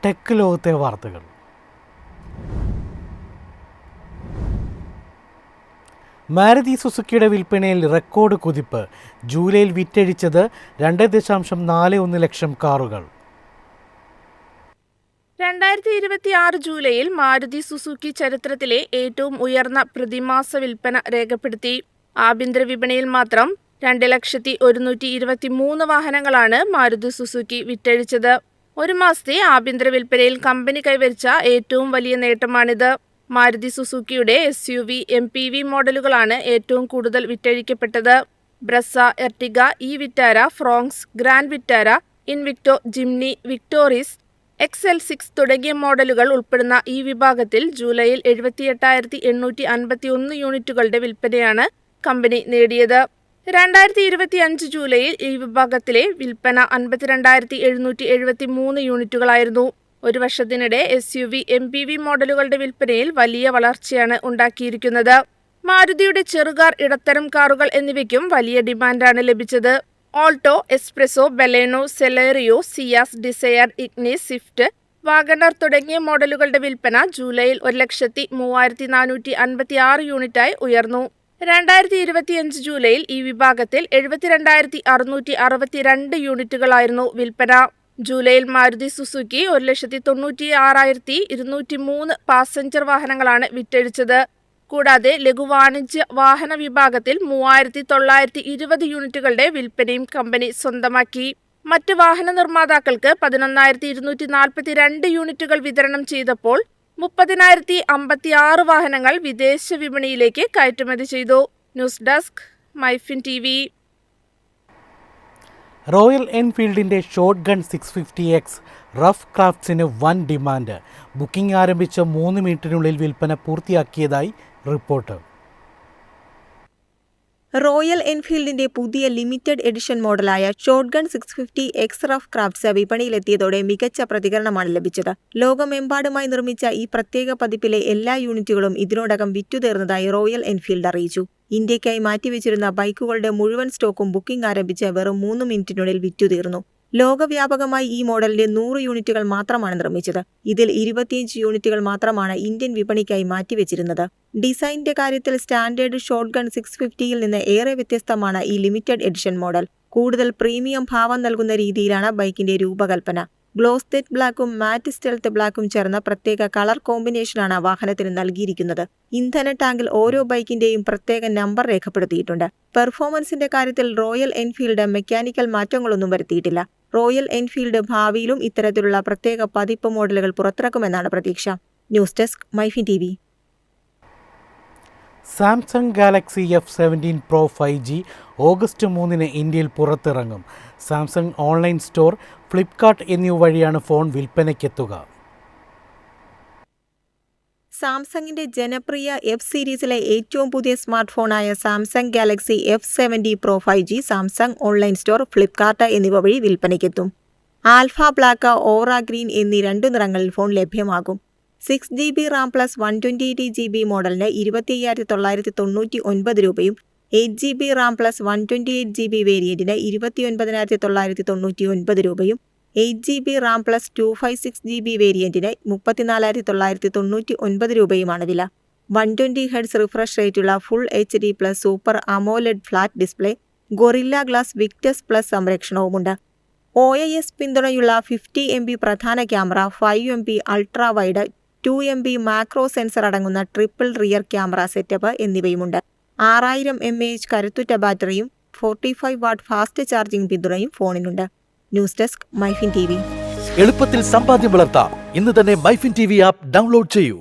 Tech ലോകത്തെ വാർത്തകൾ. മാരുതി സുസുക്കിയുടെ വിൽപ്പനയിൽ റെക്കോർഡ് കുതിപ്പ്. ജൂലൈയിൽ വിറ്റഴിച്ചത് 2.41 ലക്ഷം കാറുകൾ. 2026 ജൂലൈയിൽ മാരുതി സുസുക്കി ചരിത്രത്തിലെ ഏറ്റവും ഉയർന്ന പ്രതിമാസ വിൽപ്പന രേഖപ്പെടുത്തി. ആഭ്യന്തര വിപണിയിൽ മാത്രം 2,123 വാഹനങ്ങളാണ് മാരുതി സുസുക്കി വിറ്റഴിച്ചത്. ഒരു മാസത്തെ ആഭ്യന്തര വിൽപ്പനയിൽ കമ്പനി കൈവരിച്ച ഏറ്റവും വലിയ നേട്ടമാണിത്. മാരുതി സുസുക്കിയുടെ SUV, MPV മോഡലുകളാണ് ഏറ്റവും കൂടുതൽ വിറ്റഴിക്കപ്പെട്ടത്. Brezza, Ertiga, Vitara, Fronx, Grand Vitara, Invicto, Jimny, Victoris, XL6 തുടങ്ങിയ മോഡലുകൾ ഉൾപ്പെടുന്ന ഈ വിഭാഗത്തിൽ ജൂലൈയിൽ 78,851 യൂണിറ്റുകളുടെ വിൽപ്പനയാണ് കമ്പനി നേടിയത്. 2025 ജൂലൈയിൽ ഈ വിഭാഗത്തിലെ വിൽപ്പന 52,773 യൂണിറ്റുകളായിരുന്നു. ഒരു വർഷത്തിനിടെ SUV, MPV മോഡലുകളുടെ വിൽപ്പനയിൽ വലിയ വളർച്ചയാണ് ഉണ്ടാക്കിയിരിക്കുന്നത്. മാരുതിയുടെ ചെറുകാർ, ഇടത്തരം കാറുകൾ എന്നിവയ്ക്കും വലിയ ഡിമാൻഡാണ് ലഭിച്ചത്. Alto, Espresso, Baleno, Celerio, Ciaz, Dzire, Ignis, Swift, WagonR തുടങ്ങിയ മോഡലുകളുടെ വിൽപ്പന ജൂലൈയിൽ 1,03,456 യൂണിറ്റായി ഉയർന്നു. 2025 ജൂലൈയിൽ ഈ വിഭാഗത്തിൽ 72,662 യൂണിറ്റുകളായിരുന്നു വിൽപ്പന. ജൂലൈയിൽ മാരുതി സുസുക്കി 1,96,203 പാസഞ്ചർ വാഹനങ്ങളാണ് വിറ്റഴിച്ചത്. കൂടാതെ ലഘുവാണിജ്യ വാഹന വിഭാഗത്തിൽ 3,920 യൂണിറ്റുകളുടെ വിൽപ്പനയും കമ്പനി സ്വന്തമാക്കി. മറ്റ് വാഹന നിർമ്മാതാക്കൾക്ക് 11,242 യൂണിറ്റുകൾ വിതരണം ചെയ്തപ്പോൾ 30,056 വാഹനങ്ങൾ വിദേശ വിപണിയിലേക്ക് കയറ്റുമതി ചെയ്തു. News desk, MyFin TV. Royal എൻഫീൽഡിൻ്റെ ഷോട്ട് ഗൺ 650X റഫ് ക്രാഫ്റ്റ്സിന് വൻ ഡിമാൻഡ്. ബുക്കിംഗ് ആരംഭിച്ച 3 മിനിറ്റിനുള്ളിൽ വിൽപ്പന പൂർത്തിയാക്കിയതായി റിപ്പോർട്ട്. റോയൽ എൻഫീൽഡിന്റെ പുതിയ ലിമിറ്റഡ് എഡിഷൻ മോഡലായ shotgun 650X rough crafts വിപണിയിലെത്തിയതോടെ മികച്ച പ്രതികരണമാണ് ലഭിച്ചത്. ലോകമെമ്പാടുമായി നിർമ്മിച്ച ഈ പ്രത്യേക പതിപ്പിലെ എല്ലാ യൂണിറ്റുകളും ഇതിനോടകം വിറ്റുതീർന്നതായി റോയൽ എൻഫീൽഡ് അറിയിച്ചു. ഇന്ത്യയ്ക്കായി മാറ്റിവെച്ചിരുന്ന ബൈക്കുകളുടെ മുഴുവൻ സ്റ്റോക്കും ബുക്കിംഗ് ആരംഭിച്ച് വെറും 3 മിനിറ്റിനുള്ളിൽ വിറ്റുതീർന്നു. ലോകവ്യാപകമായി ഈ മോഡലിന്റെ 100 യൂണിറ്റുകൾ മാത്രമാണ് നിർമ്മിച്ചത്. ഇതിൽ 25 യൂണിറ്റുകൾ മാത്രമാണ് ഇന്ത്യൻ വിപണിക്കായി മാറ്റിവെച്ചിരുന്നത്. ഡിസൈനിന്റെ കാര്യത്തിൽ സ്റ്റാൻഡേർഡ് ഷോട്ട് ഗൺ 650യിൽ നിന്ന് ഏറെ വ്യത്യസ്തമാണ് ഈ ലിമിറ്റഡ് എഡിഷൻ മോഡൽ. കൂടുതൽ പ്രീമിയം ഭാവം നൽകുന്ന രീതിയിലാണ് ബൈക്കിന്റെ രൂപകൽപ്പന. ഗ്ലോസ്തെറ്റ് ബ്ലാക്കും മാറ്റ് സ്റ്റെൽത്ത് ബ്ലാക്കും ചേർന്ന പ്രത്യേക കളർ കോമ്പിനേഷനാണ് വാഹനത്തിന് നൽകിയിരിക്കുന്നത്. ഇന്ധന ടാങ്കിൽ ഓരോ ബൈക്കിന്റെയും പ്രത്യേക നമ്പർ രേഖപ്പെടുത്തിയിട്ടുണ്ട്. പെർഫോമൻസിന്റെ കാര്യത്തിൽ റോയൽ എൻഫീൽഡ് മെക്കാനിക്കൽ മാറ്റങ്ങളൊന്നും വരുത്തിയിട്ടില്ല. റോയൽ എൻഫീൽഡ് ഭാവിയിലും ഇത്തരത്തിലുള്ള പ്രത്യേക പതിപ്പ് മോഡലുകൾ പുറത്തിറക്കുമെന്നാണ് പ്രതീക്ഷ. News desk, MyFin TV. Samsung Galaxy F17 Pro 5G August 3 ഇന്ത്യയിൽ പുറത്തിറങ്ങും. സാംസങ് ഓൺലൈൻ സ്റ്റോർ, ഫ്ലിപ്കാർട്ട് എന്നിവ വഴിയാണ് ഫോൺ വിൽപ്പനയ്ക്കെത്തുക. സാംസങ്ങിന്റെ ജനപ്രിയ F സീരീസിലെ ഏറ്റവും പുതിയ സ്മാർട്ട് ഫോണായ Samsung Galaxy F70 Pro 5G Samsung online store, Flipkart എന്നിവ വഴി വിൽപ്പനയ്ക്കെത്തും. ആൽഫ ബ്ലാക്ക്, ഓറ ഗ്രീൻ എന്നീ 2 നിറങ്ങളിൽ ഫോൺ ലഭ്യമാകും. 6GB റാം പ്ലസ് 128GB മോഡലിന് 25,999 രൂപയും 8GB റാം പ്ലസ് 128GB വേരിയന്റിന് 29,999 രൂപയും 8GB റാം പ്ലസ് 256GB വേരിയന്റിന് 34,999 രൂപയുമാണ് വില. 120Hz റിഫ്രഷ് റേറ്റുള്ള full HD plus super AMOLED flat display, Gorilla Glass Victus plus സംരക്ഷണവുമുണ്ട്. OIS പിന്തുണയുള്ള 50MP പ്രധാന camera, 5MP ultra wide, 2MP macro sensor അടങ്ങുന്ന ട്രിപ്പിൾ റിയർ ക്യാമറ സെറ്റപ്പ് എന്നിവയുമുണ്ട്. 6000 mAh കരുത്തുറ്റ ബാറ്ററിയും 45 വാട്ട് ഫാസ്റ്റ് ചാർജിംഗ് പിന്തുണയും ഫോണിനുണ്ട്. News desk, MyFin TV. എളുപ്പത്തിൽ സമ്പാദ്യം വളർത്താം. ഇന്ന് തന്നെ മൈഫിൻ TV ആപ്പ് ഡൗൺലോഡ് ചെയ്യൂ.